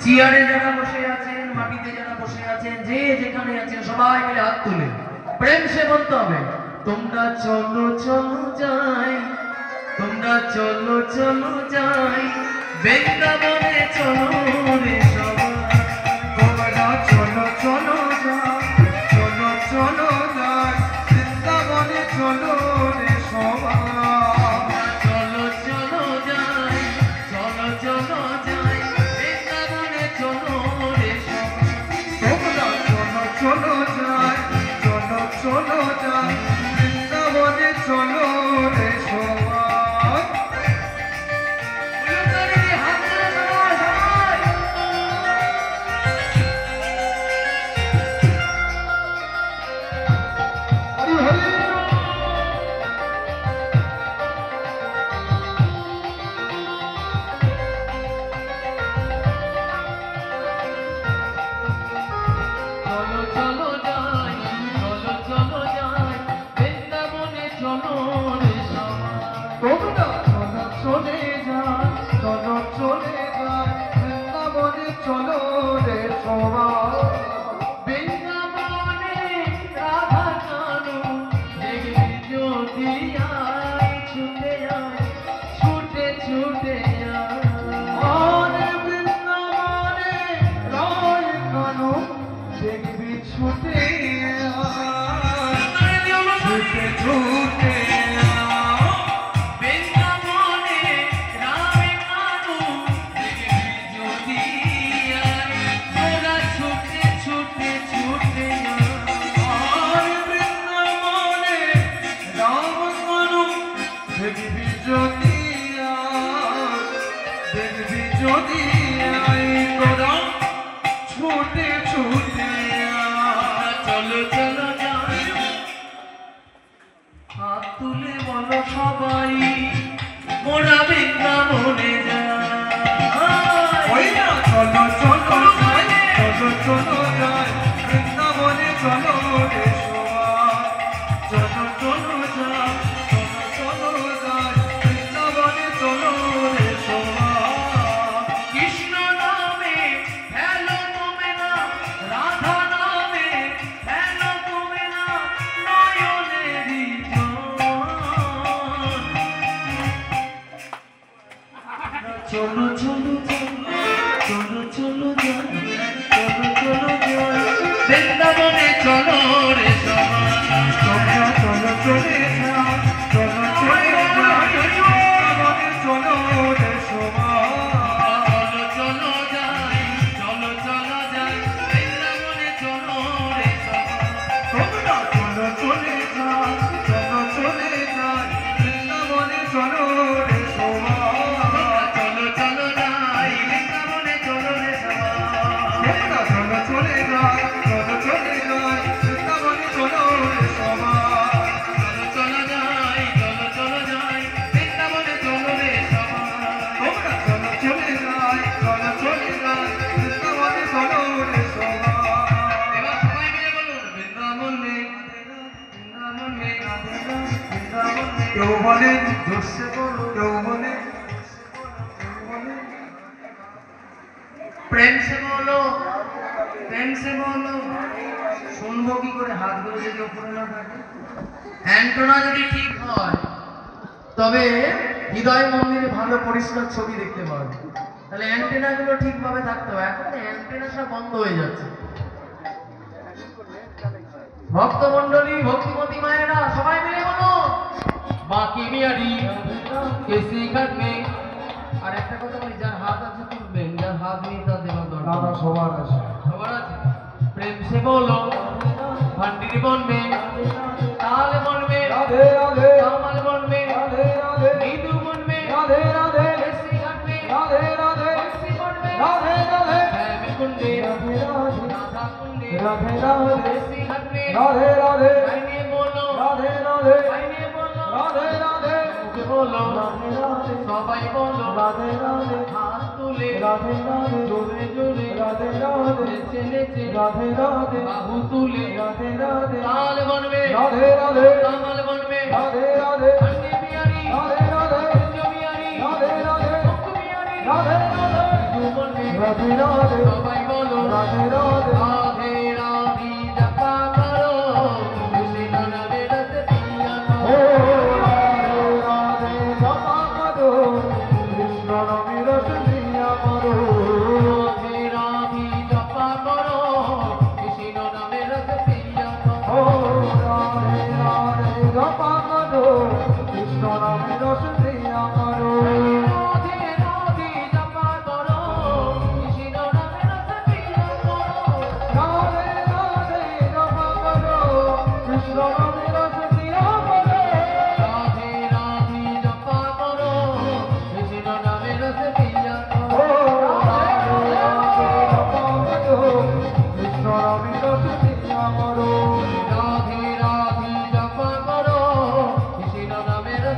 চেয়ারে যারা বসে আছেন, মাটিতে যারা বসে আছেন, যে যেখানে আছেন সবাই মিলে হাত তুলে প্রেম সে বলতে হবে, তোমরা চলো চলো যাই, তোমরা চলো চলো যাই, বৃন্দাবনে চলো রে সবাই, তোমরা চলো চলো যাই, চলো চলো যাই, বৃন্দাবনে চলো রে সবাই, চলো চলো যাই, চলো চলো যাই, বৃন্দাবনে চলো রে সবাই, তোমরা চলো চলো যাই, চলো চলো যাই, বৃন্দাবনে চলো রে সবাই। প্রেম সে বলো, প্রেম সে বলো, শুনবো কি করে হাতগুলো যদি উপরে না থাকে? অ্যান্টোনা যদি ঠিক হয় তবে হৃদয় মন্দিরে ভালো পরিষ্কার ছবি দেখতে পাবে। তাহলে অ্যান্টেনা গুলো ঠিকভাবে থাকতে হবে। এখন অ্যান্টেনা সব বন্ধ হয়ে যাচ্ছে। ভক্তমন্ডলী, ভক্তিমতী মায়েরা সবাই মিলে বলো, বাকি মিয়ারি কেসি কাটবে। আর একটা কথা বলি, যার হাত আছে তুলবেন, যার হাত নেই তা দেওয়া দরকার। সবার আছে, সবার আছে। প্রেম সে বলো, ভান্ডির বনবে, তাল বনবে, রাধে রাধে, কামাল বনবে, রাধে রাধে, মৃদু বনবে, রাধে রাধে, কেসি কাটবে, রাধে রাধে, কেসি বনবে, রাধে রাধে, প্রেম কুন্ডে, রাধে রাধে, রাধা কুন্ডে, রাধে রাধে, কেসি কাটবে, রাধে রাধে, আইনে বলো, রাধে রাধে, আইনে বলো, রাধে রাধে, মুখে বলো, রাধে রাধে, সবাই বলো, রাধে রাধে, হাত তুলে, রাধে রাধে, জোরে জোরে, রাধে রাধে, নেচে নেচে, রাধে রাধে, বাহু তুলে, রাধে রাধে, তাল বনবে, রাধে রাধে, কামাল বনবে, রাধে রাধে, ভান্ডি বিহারি, রাধে রাধে, কুঞ্জ বিহারি, রাধে রাধে, মুক্ত বিহারি, রাধে রাধে, মৃদু বনবে, রাধে রাধে সবাই বলো রাধে রাধে